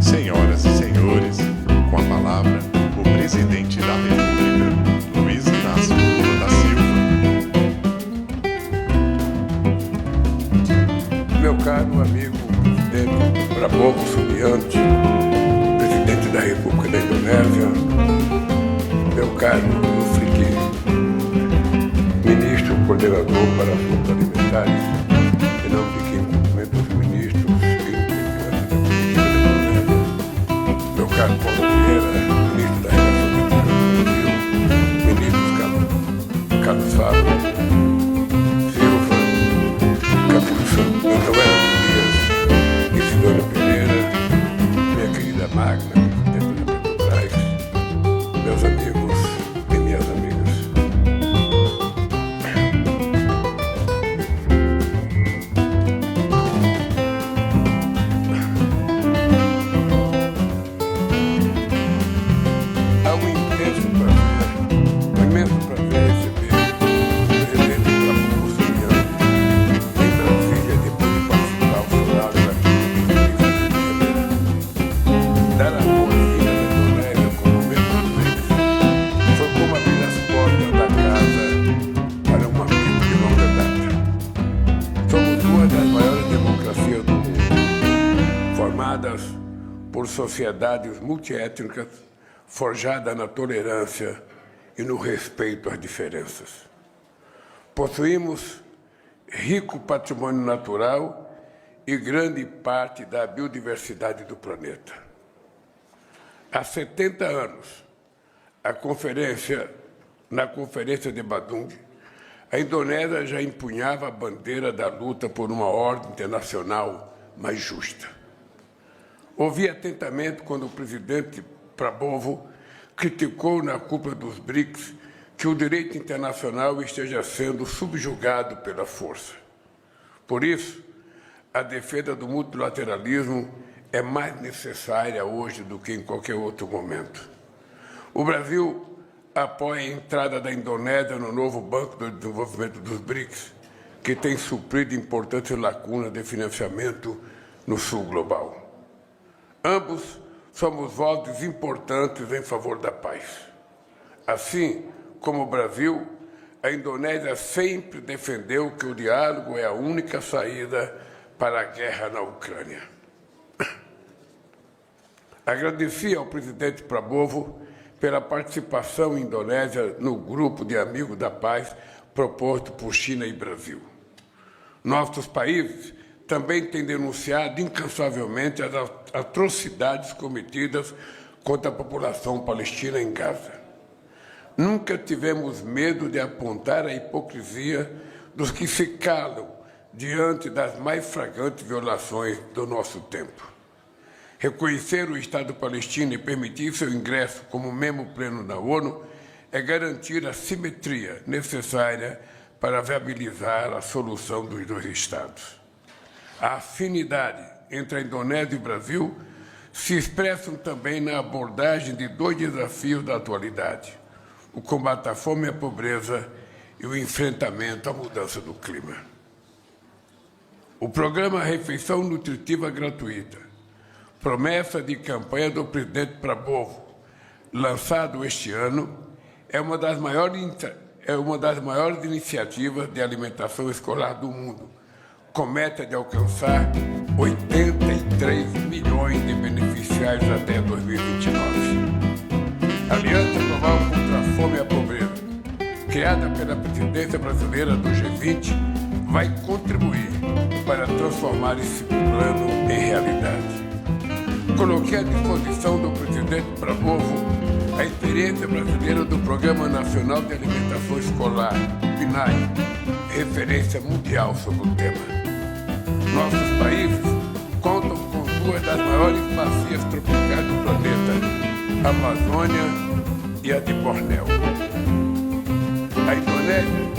Senhoras e senhores, com a palavra, o Presidente da República, Luiz Inácio Lula da Silva. Meu caro amigo presidente Prabowo Subianto, presidente da República da Indonésia, meu caro Solusi, ministro coordenador para assuntos alimentares, em nome de quem cumprimento os ministros e integrantes da Política da Indonésia, meu caro Paulo Vieira, ministro da Relação Exterior do Brasil, ministros Carlos Fábio, Silva, Capucho, Antônio Dias, Isidora Pereira, minha querida Magna, presidente da Petrobras, meus amigos e minhas amigas. Há um imenso prazer receber o presidente Prabowo Subianto em Brasília, depois de participar ao final da dar a boa-vinda da Indonésia como membro do BRICS foi como abrir as portas da casa para um amigo de longa data. Somos uma das maiores democracias do mundo, formadas por sociedades multiétnicas, forjadas na tolerância e no respeito às diferenças. Possuímos rico patrimônio natural e grande parte da biodiversidade do planeta. Há 70 anos, na Conferência de Bandung, a Indonésia já empunhava a bandeira da luta por uma ordem internacional mais justa. Ouvi atentamente quando o presidente Prabowo criticou na cúpula dos BRICS que o direito internacional esteja sendo subjugado pela força. Por isso, a defesa do multilateralismo é mais necessária hoje do que em qualquer outro momento. O Brasil apoia a entrada da Indonésia no novo Banco de Desenvolvimento dos BRICS, que tem suprido importantes lacunas de financiamento no sul global. Ambos somos vozes importantes em favor da paz. Assim como o Brasil, a Indonésia sempre defendeu que o diálogo é a única saída para a guerra na Ucrânia. Agradeci ao presidente Prabowo pela participação indonésia no grupo de amigos da paz proposto por China e Brasil. Nossos países também têm denunciado incansavelmente as atrocidades cometidas contra a população palestina em Gaza. Nunca tivemos medo de apontar a hipocrisia dos que se calam diante das mais flagrantes violações do nosso tempo. Reconhecer o Estado palestino e permitir seu ingresso como membro pleno da ONU é garantir a simetria necessária para viabilizar a solução dos dois Estados. A afinidade entre a Indonésia e o Brasil se expressam também na abordagem de dois desafios da atualidade: o combate à fome e à pobreza e o enfrentamento à mudança do clima. O programa Refeição Nutritiva Gratuita, promessa de campanha do presidente Prabowo, lançado este ano, é uma das maiores iniciativas de alimentação escolar do mundo, com meta de alcançar 83 milhões de beneficiários até 2029. A Aliança Global contra a Fome e a Pobreza, criada pela presidência brasileira do G20, vai contribuir para transformar esse plano em realidade. Coloquei à disposição do presidente Prabowo a experiência brasileira do Programa Nacional de Alimentação Escolar, PNAE, referência mundial sobre o tema. Nossos países contam com duas das maiores bacias tropicais do planeta, a Amazônia e a de Bornéu. A Indonésia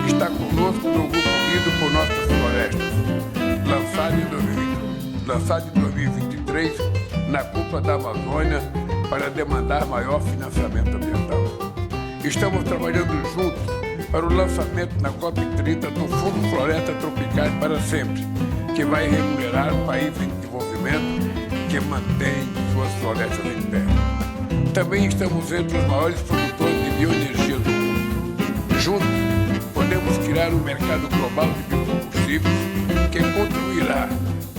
está conosco no grupo unido por nossas florestas, lançado em 2023 na cúpula da Amazônia para demandar maior financiamento ambiental. Estamos trabalhando juntos para o lançamento na COP30 do Fundo Floresta Tropicais para Sempre, que vai remunerar países em desenvolvimento que mantém suas florestas em pé. Também estamos entre os maiores produtores de bioenergia do mundo. Juntos, podemos criar um mercado global de biocombustíveis que contribuirá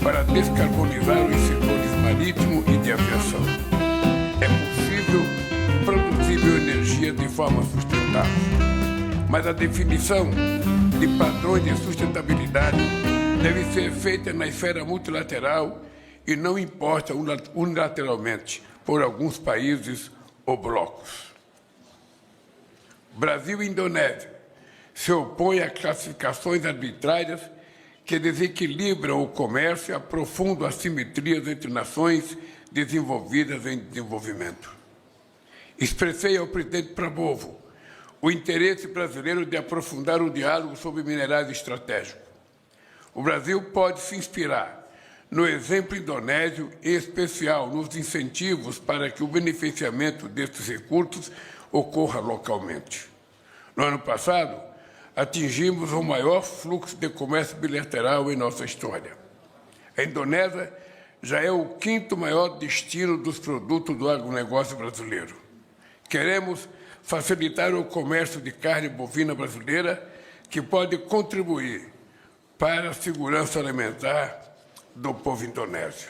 para descarbonizar os setores marítimo e de aviação. É possível produzir bioenergia de forma sustentável, mas a definição de padrões de sustentabilidade deve ser feita na esfera multilateral e não imposta unilateralmente por alguns países ou blocos. Brasil e Indonésia se opõem a classificações arbitrárias que desequilibram o comércio e aprofundam assimetrias entre nações desenvolvidas em desenvolvimento. Expressei ao presidente Prabowo o interesse brasileiro de aprofundar o diálogo sobre minerais estratégicos. O Brasil pode se inspirar no exemplo indonésio, em especial nos incentivos para que o beneficiamento destes recursos ocorra localmente. No ano passado, atingimos o maior fluxo de comércio bilateral em nossa história. A Indonésia já é o quinto maior destino dos produtos do agronegócio brasileiro. Queremos facilitar o comércio de carne bovina brasileira, que pode contribuir para a segurança alimentar do povo indonésio.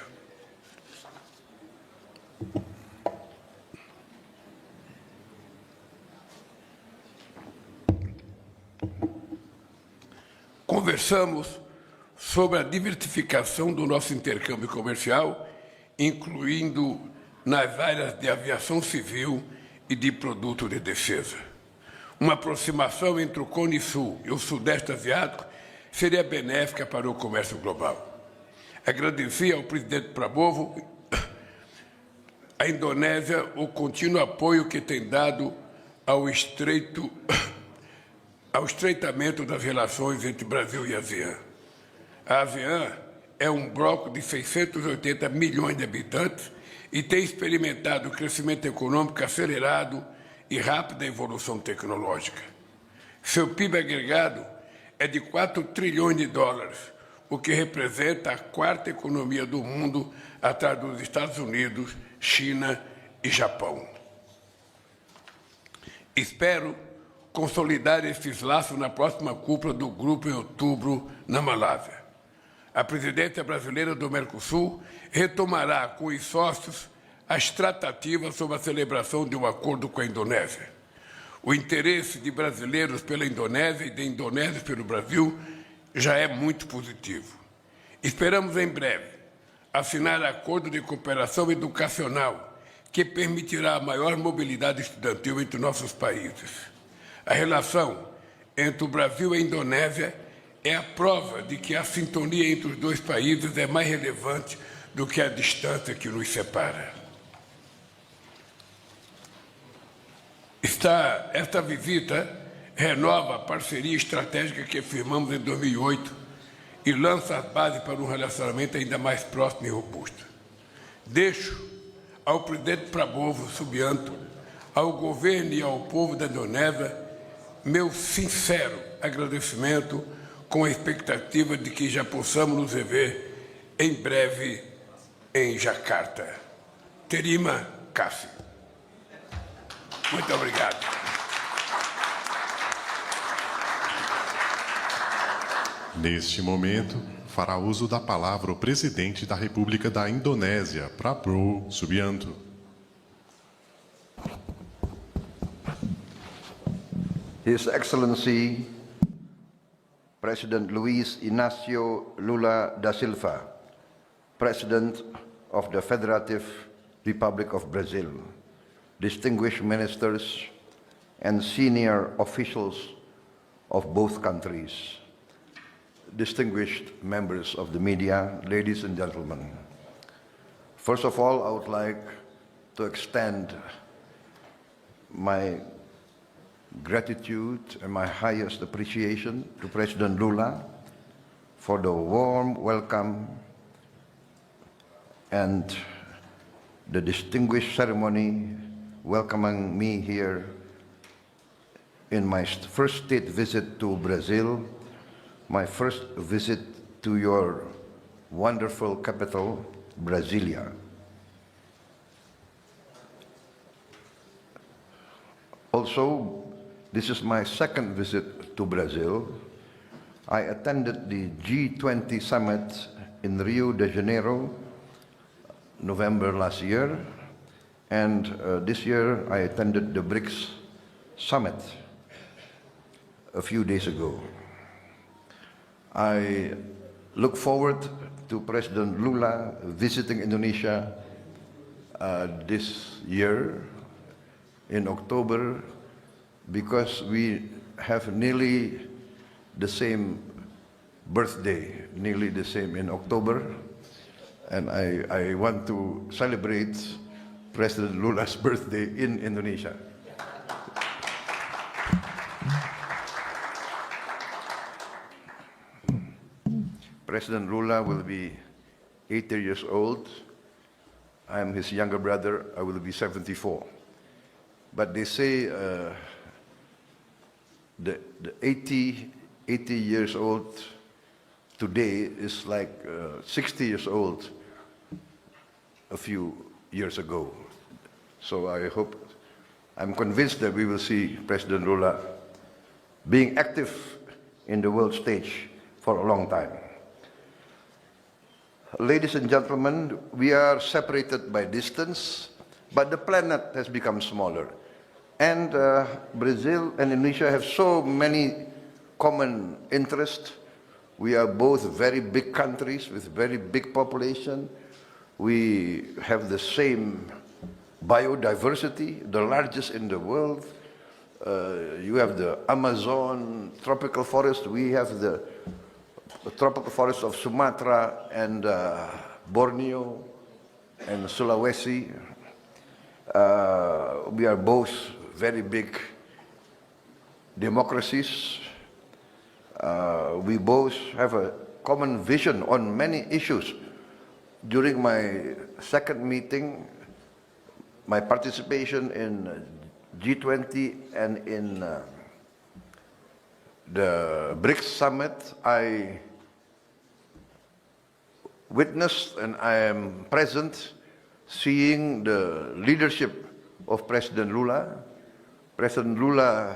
Conversamos sobre a diversificação do nosso intercâmbio comercial, incluindo nas áreas de aviação civil e de produtos de defesa. Uma aproximação entre o Cone Sul e o Sudeste Asiático seria benéfica para o comércio global. Agradeci ao presidente Prabowo, à Indonésia, o contínuo apoio que tem dado ao estreitamento das relações entre Brasil e ASEAN. A ASEAN é um bloco de 680 milhões de habitantes e tem experimentado crescimento econômico acelerado e rápida evolução tecnológica. Seu PIB agregado é de 4 trilhões de dólares, o que representa a quarta economia do mundo, atrás dos Estados Unidos, China e Japão. Espero consolidar esses laços na próxima cúpula do grupo em outubro, na Malásia. A presidência brasileira do Mercosul retomará com os sócios as tratativas sobre a celebração de um acordo com a Indonésia. O interesse de brasileiros pela Indonésia e de indonésios pelo Brasil já é muito positivo. Esperamos, em breve, assinar acordo de cooperação educacional que permitirá a maior mobilidade estudantil entre nossos países. A relação entre o Brasil e a Indonésia é a prova de que a sintonia entre os dois países é mais relevante do que a distância que nos separa. Esta visita renova a parceria estratégica que firmamos em 2008 e lança as bases para um relacionamento ainda mais próximo e robusto. Deixo ao presidente Prabowo Subianto, ao governo e ao povo da Indonésia meu sincero agradecimento, com a expectativa de que já possamos nos rever em breve em Jacarta. Terima kasih. Muito obrigado. Neste momento, fará uso da palavra o presidente da República da Indonésia, Prabowo Subianto. His Excellency President Luiz Inácio Lula da Silva, President of the Federative Republic of Brazil, distinguished ministers and senior officials of both countries, distinguished members of the media, ladies and gentlemen. First of all, I would like to extend my gratitude and my highest appreciation to President Lula for the warm welcome and the distinguished ceremony welcoming me here in my first state visit to Brazil, my first visit to your wonderful capital, Brasília. Also, this is my second visit to Brazil. I attended the G20 summit in Rio de Janeiro, November last year, and this year I attended the BRICS summit a few days ago. I look forward to President Lula visiting Indonesia this year in October, because we have nearly the same birthday, nearly the same in October, and I want to celebrate President Lula's birthday in Indonesia. President Lula will be 80 years old. I am his younger brother. I will be 74. But they say the 80 years old today is like 60 years old a few years ago. So I'm convinced that we will see President Lula being active in the world stage for a long time. Ladies and gentlemen, we are separated by distance, but the planet has become smaller. And Brazil and Indonesia have so many common interests. We are both very big countries with very big population. We have the same biodiversity, the largest in the world. You have the Amazon tropical forest. We have the tropical forest of Sumatra and Borneo and Sulawesi. We are both very big democracies. We both have a common vision on many issues. During my second meeting, my participation in G20 and in the BRICS summit, I witnessed and I am present seeing the leadership of President Lula. President Lula,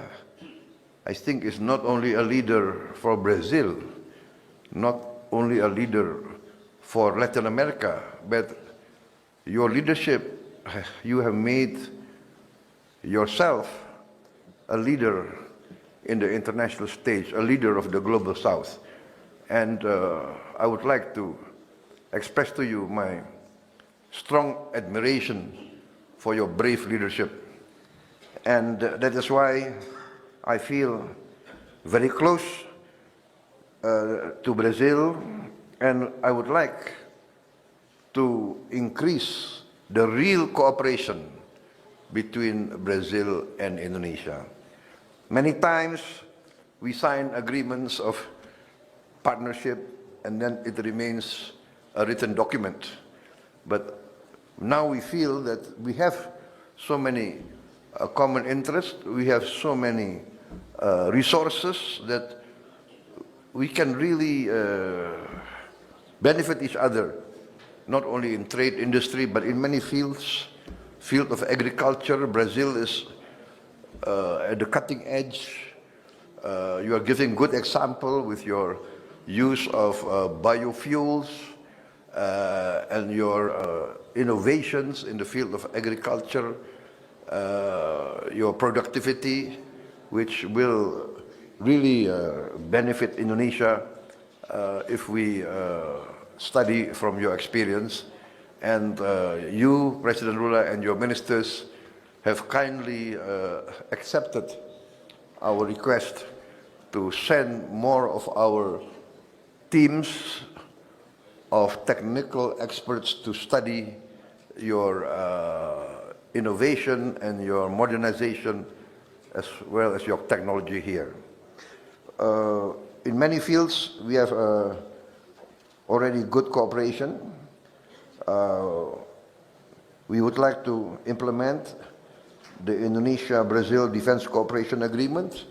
I think, is not only a leader for Brazil, not only a leader for Latin America, but your leadership, you have made yourself a leader in the international stage, a leader of the global South. And I would like to express to you my strong admiration for your brave leadership. And that is why I feel very close to Brazil, and I would like to increase the real cooperation between Brazil and Indonesia. Many times we sign agreements of partnership and then it remains a written document. But now we feel that we have so many common interests, we have so many resources that we can really benefit each other, not only in trade industry, but in many fields. Field of agriculture, Brazil is at the cutting edge. You are giving good example with your use of biofuels and your innovations in the field of agriculture, your productivity, which will really benefit Indonesia if we study from your experience. And you, President Lula, and your ministers have kindly accepted our request to send more of our teams of technical experts to study your innovation and your modernization, as well as your technology here. In many fields, we have already good cooperation. We would like to implement the Indonesia-Brazil Defense Cooperation Agreement.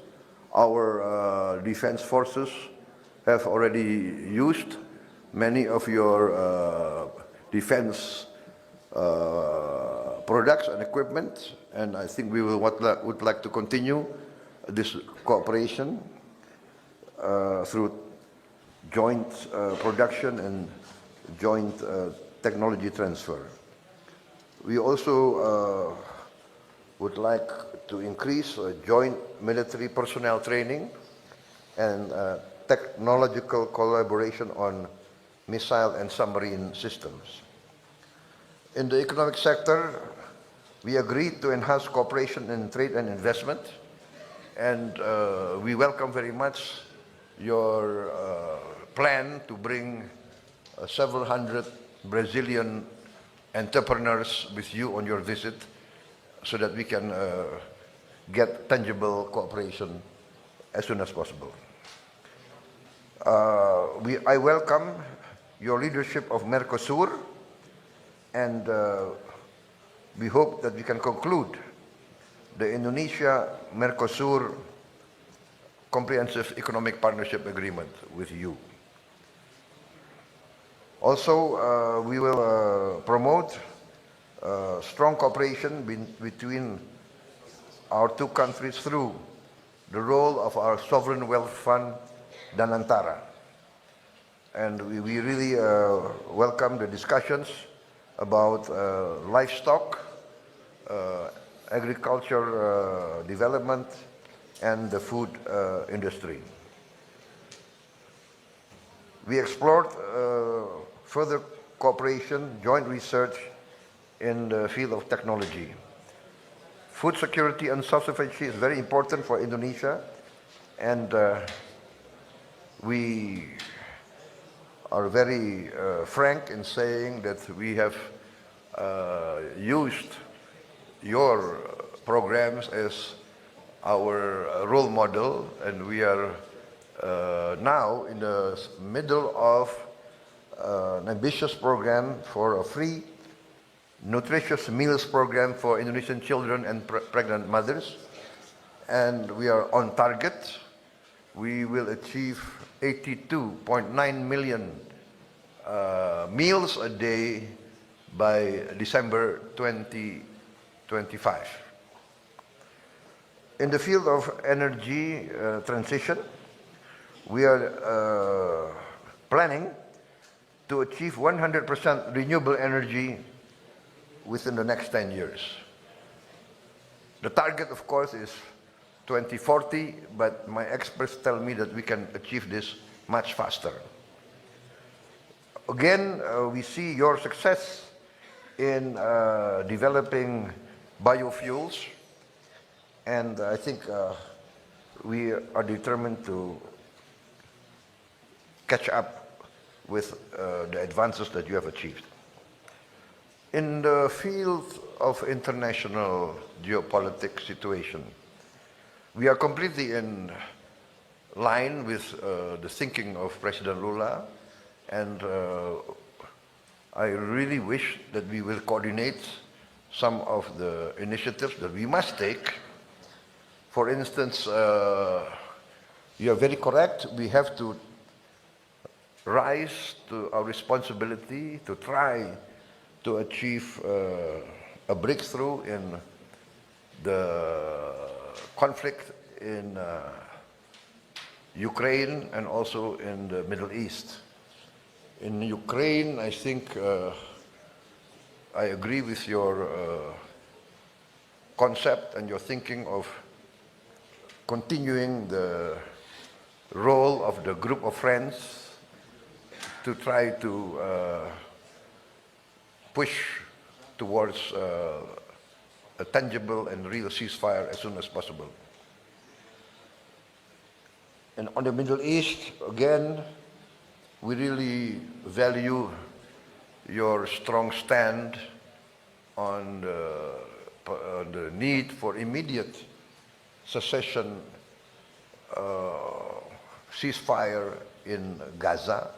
Our defense forces have already used many of your defense products and equipment, and I think we would like to continue this cooperation through joint production and joint technology transfer. We also would like to increase joint military personnel training and technological collaboration on missile and submarine systems. In the economic sector, we agreed to enhance cooperation in trade and investment, and we welcome very much your plan to bring several hundred Brazilian entrepreneurs with you on your visit so that we can get tangible cooperation as soon as possible. I welcome your leadership of Mercosur, and we hope that we can conclude the Indonesia-Mercosur Comprehensive Economic Partnership Agreement with you. Also, we will promote strong cooperation between our two countries through the role of our Sovereign Wealth Fund, Danantara. And we really welcome the discussions about livestock, agriculture development, and the food industry. We explored further cooperation, joint research in the field of technology. Food security and self-sufficiency is very important for Indonesia, and we are very frank in saying that we have used your programs as our role model, and we are now in the middle of an ambitious program for a free nutritious meals program for Indonesian children and pregnant mothers, and we are on target. We will achieve 82.9 million meals a day by December 2025. In the field of energy transition, we are planning to achieve 100% renewable energy within the next 10 years. The target, of course, is 2040, but my experts tell me that we can achieve this much faster. Again, we see your success in developing biofuels, and I think we are determined to catch up with the advances that you have achieved. In the field of international geopolitics situation, we are completely in line with the thinking of President Lula, and I really wish that we will coordinate some of the initiatives that we must take. For instance, you are very correct, we have to rise to our responsibility to try to achieve a breakthrough in the conflict in Ukraine and also in the Middle East. In Ukraine, I think I agree with your concept and your thinking of continuing the role of the group of friends to try to push towards a tangible and real ceasefire as soon as possible. And on the Middle East, again, we really value your strong stand on the need for immediate cessation, ceasefire in Gaza,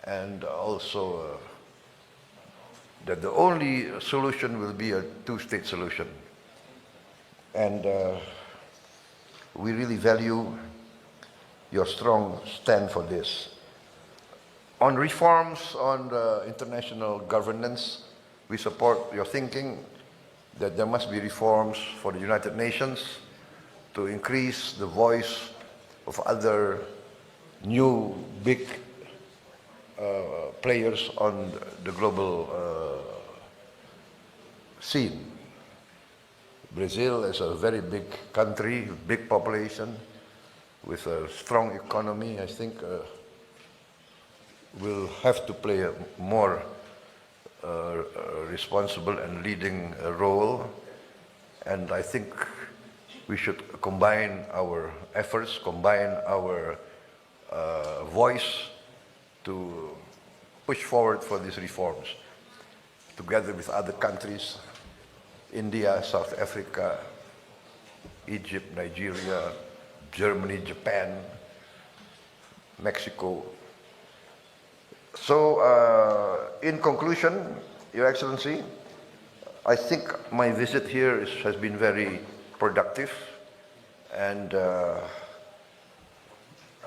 and also that the only solution will be a two-state solution. And we really value your strong stand for this. On reforms on the international governance, we support your thinking that there must be reforms for the United Nations to increase the voice of other new big players on the global scene. Brazil is a very big country, big population, with a strong economy. I think will have to play a more responsible and leading role. And I think we should combine our efforts, combine our voice to push forward for these reforms, together with other countries, India, South Africa, Egypt, Nigeria, Germany, Japan, Mexico. So, in conclusion, Your Excellency, I think my visit here has been very productive, and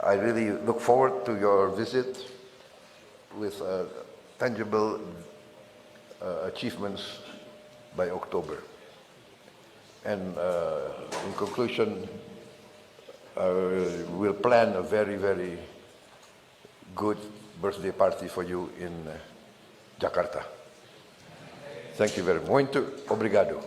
I really look forward to your visit with tangible achievements by October. And in conclusion, we'll plan a very, very good birthday party for you in Jakarta. Thank you very much. Muito obrigado.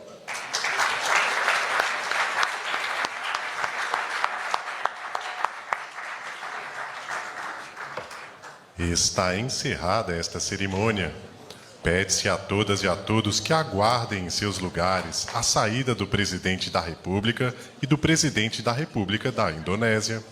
Está encerrada esta cerimônia. Pede-se a todas e a todos que aguardem em seus lugares a saída do Presidente da República e do Presidente da República da Indonésia.